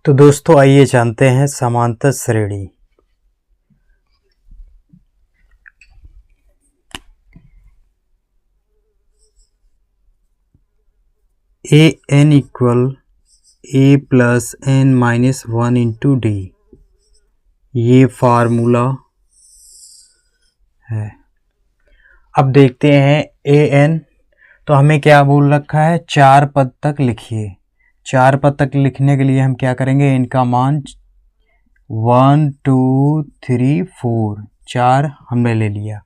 तो दोस्तों आइए जानते हैं समांतर श्रेणी। A n equal a plus n minus one into d, ये फार्मूला है। अब देखते हैं ए एन, तो हमें क्या बोल रखा है, 4 पद तक लिखिए। 4 पद तक लिखने के लिए हम क्या करेंगे, इनका मान 1 2 3 4 4 हमने ले लिया।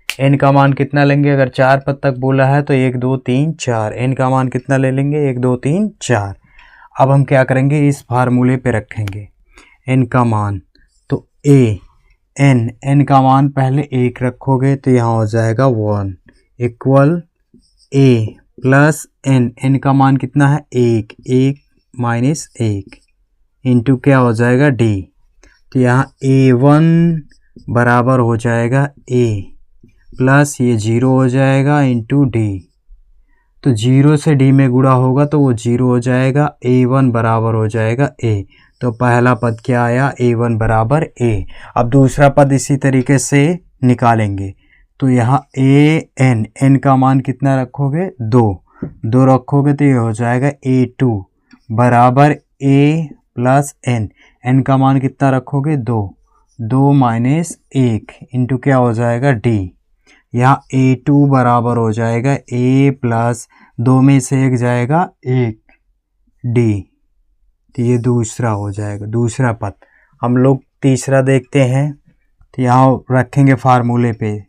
एन का मान कितना लेंगे, अगर 4 पद तक बोला है तो 1 2 3 4, एन का मान कितना ले लेंगे, 1 2 3 4। अब हम क्या करेंगे, इस फार्मूले पे रखेंगे एन का मान। तो ए एन का मान पहले 1 रखोगे तो यहाँ हो जाएगा 1 इक्वल ए प्लस एन का मान कितना है, 1 माइनस 1 इंटू क्या हो जाएगा डी। तो यहाँ A1 बराबर हो जाएगा A प्लस ये 0 हो जाएगा इंटू डी। तो 0 से डी में गुणा होगा तो वो 0 हो जाएगा, A1 बराबर हो जाएगा A। तो पहला पद क्या आया, A1 बराबर A। अब दूसरा पद इसी तरीके से निकालेंगे। तो यहाँ एन का मान कितना रखोगे, 2 रखोगे तो ये हो जाएगा A2 बराबर A प्लस एन का मान कितना रखोगे, 2 माइनस 1 इंटू क्या हो जाएगा डी। यहाँ A2 बराबर हो जाएगा A प्लस 2 में से 1 जाएगा 1 डी। तो ये दूसरा हो जाएगा, दूसरा पद। हम लोग तीसरा देखते हैं। तो यहाँ रखेंगे फार्मूले पे,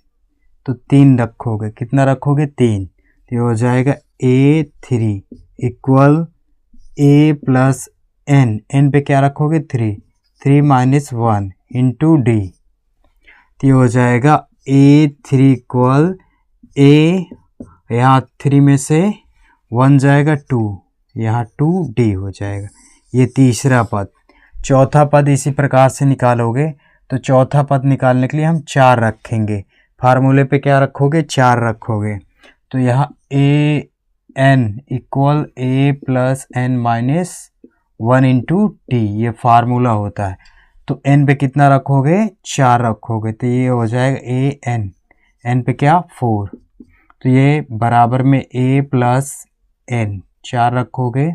तो 3 रखोगे, कितना रखोगे 3। तो ये हो जाएगा A3 equal A plus N पे क्या रखोगे 3 माइनस 1 इंटू डी। तो ये हो जाएगा A3 इक्वल A, यहाँ 3 में से 1 जाएगा 2, यहाँ 2D हो जाएगा। ये तीसरा पद। चौथा पद इसी प्रकार से निकालोगे। तो चौथा पद निकालने के लिए हम 4 रखेंगे। फार्मूले पे क्या रखोगे, 4 रखोगे। तो यहाँ n equal A plus n minus 1 into d, ये फार्मूला होता है। तो एन पे कितना रखोगे, 4 रखोगे। तो ये हो जाएगा एन पे क्या 4। तो ये बराबर में A प्लस एन 4 रखोगे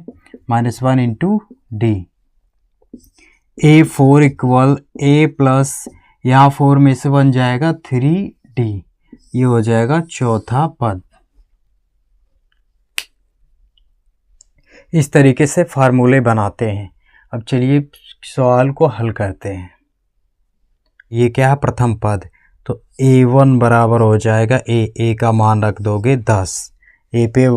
minus 1 into D. A4 equal A plus, यहाँ 4 में से 1 जाएगा 3D, ये हो जाएगा चौथा पद। इस तरीके से फार्मूले बनाते हैं। अब चलिए सवाल को हल करते हैं। ये क्या है, प्रथम पद। तो A1 बराबर हो जाएगा A का मान रख दोगे 10, A पे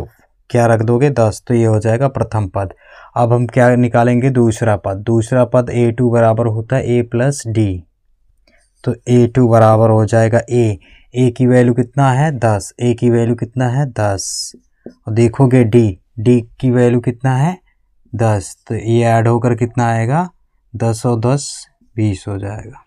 क्या रख दोगे 10, तो ये हो जाएगा प्रथम पद। अब हम क्या निकालेंगे, दूसरा पद। दूसरा पद A2 बराबर होता है A प्लस डी। तो A2 बराबर हो जाएगा A की वैल्यू कितना है 10, A की वैल्यू कितना है 10। और देखोगे डी की वैल्यू कितना है 10, तो ये ऐड होकर कितना आएगा, 10 और 10 20 हो जाएगा।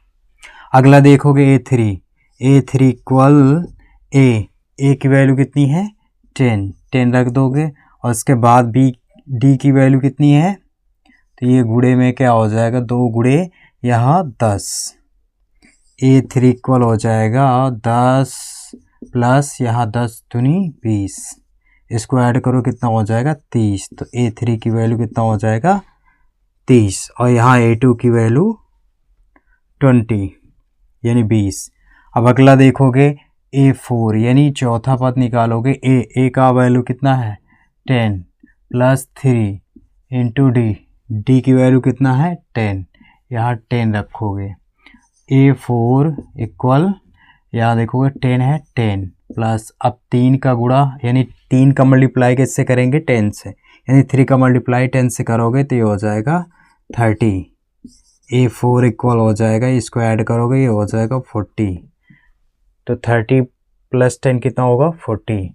अगला देखोगे A3 इक्वल A की वैल्यू कितनी है 10 रख दोगे। और उसके बाद डी की वैल्यू कितनी है, तो ये गुणे में क्या हो जाएगा, 2 गुणे यहाँ 10। A3 इक्वल हो जाएगा 10 प्लस यहाँ 10 दूनी 20, इसको ऐड करो कितना हो जाएगा 30। तो A3 की वैल्यू कितना हो जाएगा 30, और यहाँ A2 की वैल्यू 20 यानी 20। अब अगला देखोगे A4 यानी चौथा पद निकालोगे। A का वैल्यू कितना है 10 प्लस 3 इंटू डी की वैल्यू कितना है 10, यहाँ 10 रखोगे। A4 इक्वल, यहाँ देखोगे 10 है 10 प्लस, अब 3 का गुणा यानी 3 का मल्टीप्लाई किससे करेंगे 10 से, यानी 3 का मल्टीप्लाई 10 से करोगे तो ये हो जाएगा 30। A4 इक्वल हो जाएगा, इसको ऐड करोगे ये हो जाएगा 40। तो 30 प्लस 10 कितना होगा 40।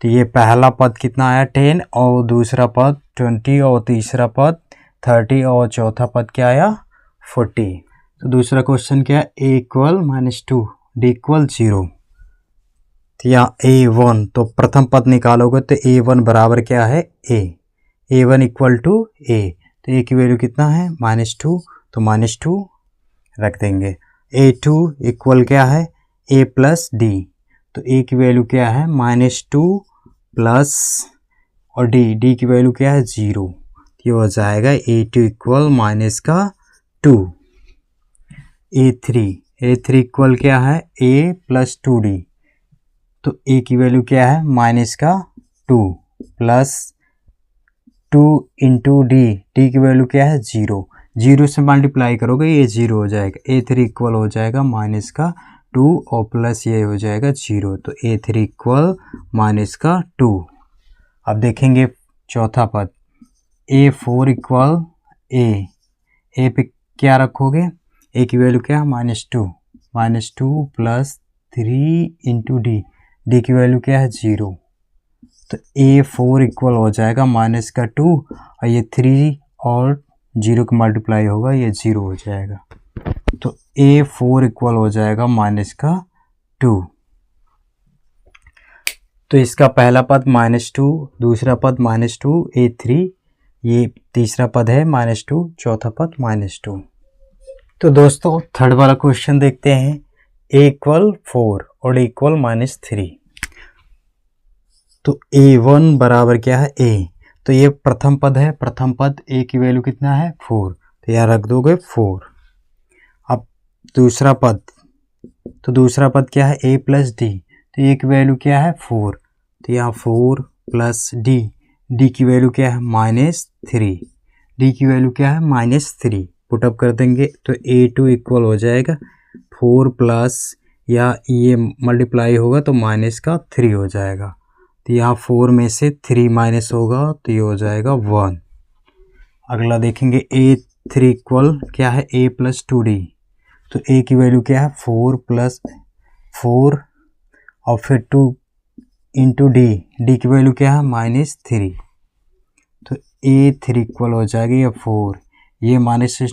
तो ये पहला पद कितना आया 10, और दूसरा पद 20, और तीसरा पद 30, और चौथा पद क्या आया 40। तो दूसरा क्वेश्चन क्या है, A इक्वल -2 D इक्वल 0। तो यहाँ A1, तो प्रथम पद निकालोगे तो A1 बराबर क्या है A1 इक्वल टू A। तो ए की वैल्यू कितना है -2, तो -2 रख देंगे। A2 इक्वल क्या है A प्लस डी, तो A की वैल्यू क्या है -2 प्लस और D की वैल्यू क्या है 0, ये हो जाएगा A2 इक्वल -2। A3 इक्वल क्या है A प्लस 2D, तो A की वैल्यू क्या है -2 प्लस 2 इंटू डी की वैल्यू क्या है 0 से मल्टीप्लाई करोगे ये 0 हो जाएगा। A3 इक्वल हो जाएगा -2 और प्लस ये हो जाएगा 0, तो A3 इक्वल -2। अब देखेंगे चौथा पद A4 इक्वल A पे क्या रखोगे, A की वैल्यू क्या है -2 प्लस 3 इंटू डी की वैल्यू क्या है 0, तो A4 इक्वल हो जाएगा -2 और ये 3 और 0 का मल्टीप्लाई होगा ये 0 हो जाएगा, तो A4 इक्वल हो जाएगा -2। तो इसका पहला पद -2, दूसरा पद -2, A3, ये तीसरा पद है -2, चौथा पद -2। तो दोस्तों थर्ड वाला क्वेश्चन देखते हैं। A इक्वल 4 और A इक्वल -3, तो A1 बराबर क्या है A, तो ये प्रथम पद है, प्रथम पद A की वैल्यू कितना है 4, तो यहाँ रख दोगे 4। अब दूसरा पद, तो दूसरा पद क्या है A प्लस डी, तो A की वैल्यू क्या है 4, तो यहाँ 4 प्लस डी की वैल्यू क्या है -3, डी की वैल्यू क्या है -3, पुटअप कर देंगे तो A2 इक्वल हो जाएगा 4 प्लस या ये मल्टीप्लाई होगा तो -3 हो जाएगा, तो यहाँ 4 में से 3 माइनस होगा तो ये हो जाएगा 1। अगला देखेंगे A3 इक्वल क्या है A प्लस 2D, तो A की वैल्यू क्या है 4 प्लस 4 और फिर 2 इंटू डी की वैल्यू क्या है -3, तो A3 इक्वल हो जाएगा ये 4, ये माइनस से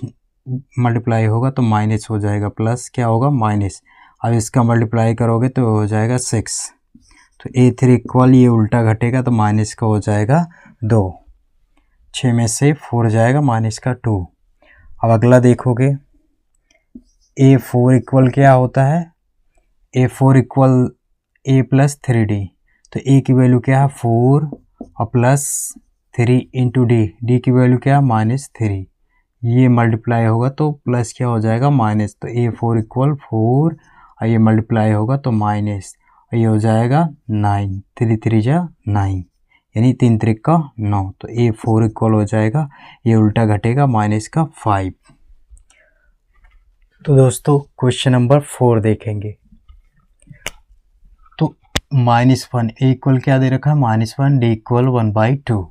मल्टीप्लाई होगा तो माइनस हो जाएगा, प्लस क्या होगा माइनस, अब इसका मल्टीप्लाई करोगे तो हो जाएगा 6, तो A3 इक्वल ये उल्टा घटेगा तो माइनस का हो जाएगा 2, 6 में से 4 जाएगा -2। अब अगला देखोगे A4 इक्वल क्या होता है, A4 equal A plus 3D, तो A की वैल्यू क्या है 4 और प्लस 3 इंटू डी की वैल्यू क्या है -3, ये मल्टीप्लाई होगा तो प्लस क्या हो जाएगा माइनस, तो A4 इक्वल 4 और ये मल्टीप्लाई होगा तो माइनस, ये हो जाएगा 9, 3 3 जा 9, यानी 3 3 का 9, तो A4 इक्वल हो जाएगा ये उल्टा घटेगा -5। तो दोस्तों क्वेश्चन नंबर 4 देखेंगे। तो -1 A इक्वल क्या दे रखा है -1, D इक्वल 1/2,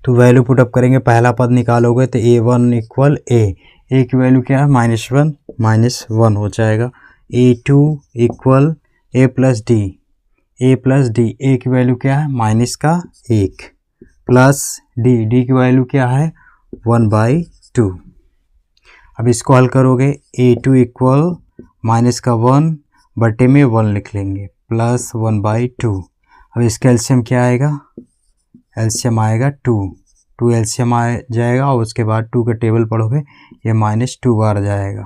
तो वैल्यू पुटअप करेंगे, पहला पद निकालोगे तो A1 इक्वल A की वैल्यू क्या है -1 हो जाएगा। A2 equal A plus D, A की वैल्यू क्या है -1 प्लस डी की वैल्यू क्या है 1/2। अब इसको हल करोगे A2 इक्वल -1 बटे में 1 लिख लेंगे प्लस 1/2। अब इसका एलसीएम क्या आएगा, एलसीएम आएगा 2 एलसीएम आ जाएगा और उसके बाद 2 का टेबल पढ़ोगे ये -2 बार जाएगा,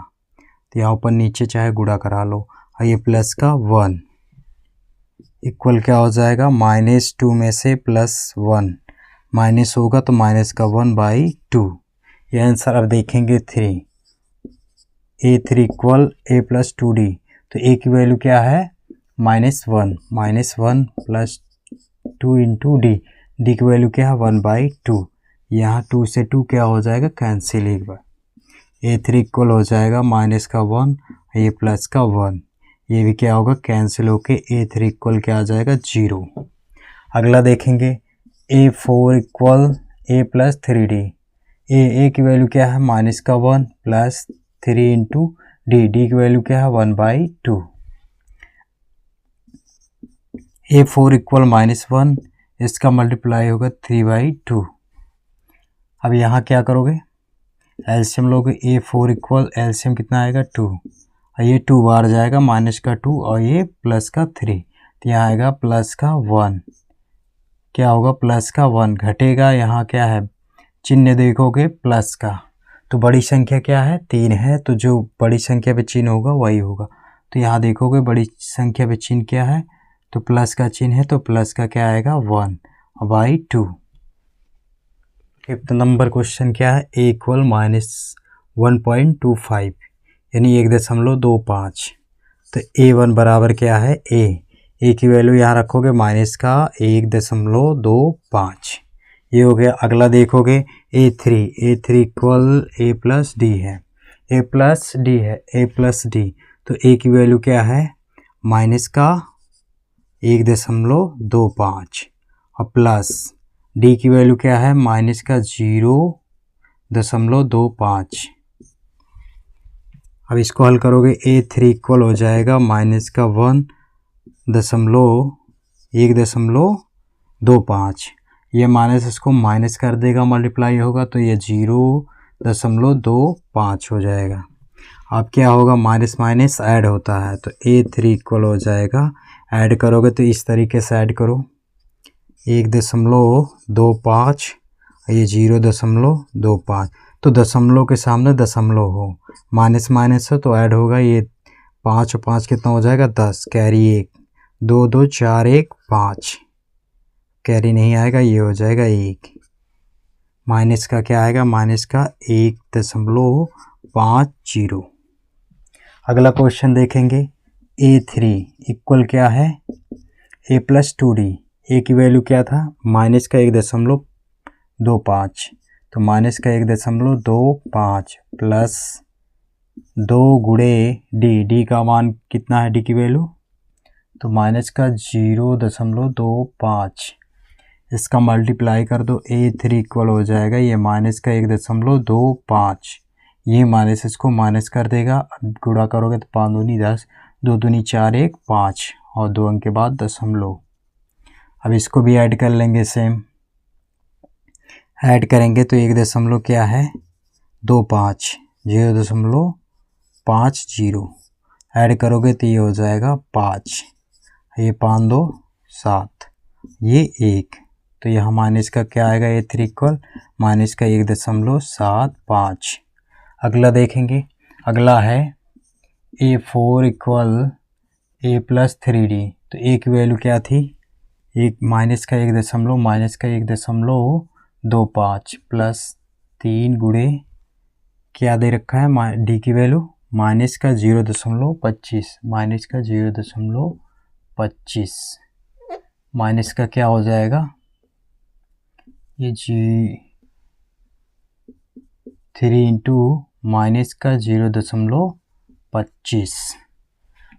तो यहाँ ऊपर नीचे चाहे गुणा करा लो, और ये प्लस का 1 इक्वल क्या हो जाएगा -2 में से +1 माइनस होगा तो माइनस का 1/2। ये आंसर अब देखेंगे 3, A3 equal A plus 2D, तो A की वैल्यू क्या है -1 प्लस 2 इंटू डी की वैल्यू क्या है 1/2, यहाँ 2 से 2 क्या हो जाएगा कैंसिल एक बार, A3 इक्वल हो जाएगा -1 ये प्लस का 1, ये भी क्या होगा कैंसिल होके A3 इक्वल क्या आ जाएगा 0। अगला देखेंगे A4 equal A plus 3D, A की वैल्यू क्या है -1 प्लस 3 इंटू डी की वैल्यू क्या है 1/2। A4 इक्वल -1, इसका मल्टीप्लाई होगा 3/2। अब यहाँ क्या करोगे एलसीएम लोगे, A4 इक्वल एलसीएम कितना आएगा 2, और ये 2 बार जाएगा माइनस का 2 और ये प्लस का 3, तो यहाँ आएगा प्लस का 1, क्या होगा प्लस का 1 घटेगा, यहाँ क्या है चिन्ह देखोगे प्लस का, तो बड़ी संख्या क्या है 3 है, तो जो बड़ी संख्या पे चिन्ह होगा वही होगा। तो यहाँ देखोगे बड़ी संख्या पे चिन्ह क्या है, तो प्लस का चिन्ह है, तो प्लस का क्या आएगा 1/2। फिफ्थ नंबर क्वेश्चन क्या है, a = -1.25 यानी 1.25। तो a1 बराबर क्या है a की वैल्यू यहाँ रखोगे माइनस का 1.25, ये हो गया। अगला देखोगे a3 equal a plus D है, a प्लस डी, तो a की वैल्यू क्या है माइनस का 1.25 और प्लस डी की वैल्यू क्या है माइनस का 0.25। अब इसको हल करोगे a3 इक्वल हो जाएगा माइनस का 1.25, ये माइनस इसको माइनस कर देगा, मल्टीप्लाई होगा तो ये 0.25 हो जाएगा। अब क्या होगा माइनस माइनस ऐड होता है, तो a3 इक्वल हो जाएगा, ऐड करोगे तो इस तरीके से ऐड करो 1.25 ये 0.25, तो दशमलव के सामने दशमलव हो, माइनस माइनस हो तो ऐड होगा, ये 5 और 5 कितना हो जाएगा 10, कैरी 1, 2 2 4 1 5, कैरी नहीं आएगा, ये हो जाएगा 1, माइनस का क्या आएगा माइनस का 1.50। अगला क्वेश्चन देखेंगे a3 इक्वल क्या है a प्लस 2d, a की वैल्यू क्या था माइनस का 1.25, तो माइनस का 1.25 प्लस 2 गुणे डी का मान कितना है, डी की वैल्यू तो माइनस का 0.25, इसका मल्टीप्लाई कर दो a3 इक्वल हो जाएगा ये माइनस का 1.25, ये माइनस इसको माइनस कर देगा, गुणा करोगे तो 5 दूनी 10, 2 दूनी 4 1 5 और 2 अंक के बाद दशमलव। अब इसको भी ऐड कर लेंगे, सेम ऐड करेंगे तो 1 दशमलव क्या है 25, 0.50 ऐड करोगे तो ये हो जाएगा 5, ये 5 2 7, ये 1, तो यहाँ माइनस का क्या आएगा a3 इक्वल माइनस का 1.75। अगला देखेंगे, अगला है a4 equal a plus 3d, तो a की वैल्यू क्या थी एक माइनस का 1.25 प्लस 3 गुणे क्या दे रखा है डी की वैल्यू माइनस का 0.25, माइनस का 0.25, माइनस का क्या हो जाएगा ये 3 इंटू माइनस का 0.25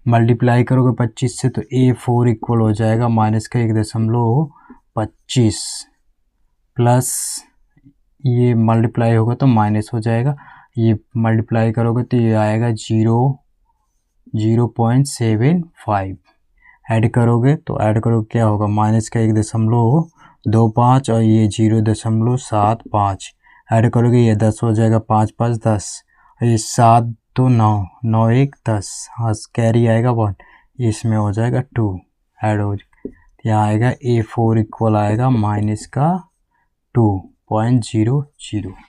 मल्टीप्लाई करोगे 25 से तो a4 इक्वल हो जाएगा माइनस का 1.25 प्लस ये मल्टीप्लाई होगा तो माइनस हो जाएगा, ये मल्टीप्लाई करोगे तो ये आएगा 0.75, ऐड करोगे तो ऐड करोगे क्या होगा माइनस का 1.25 और ये 0.75, ऐड करोगे ये 10 हो जाएगा, 5 5 10, ये 7 2 9 9 1 10, हाँ कैरी आएगा 1, इसमें हो जाएगा 2 ऐड हो जाएगा, यहाँ आएगा a4 इक्वल आएगा माइनस का 2.00।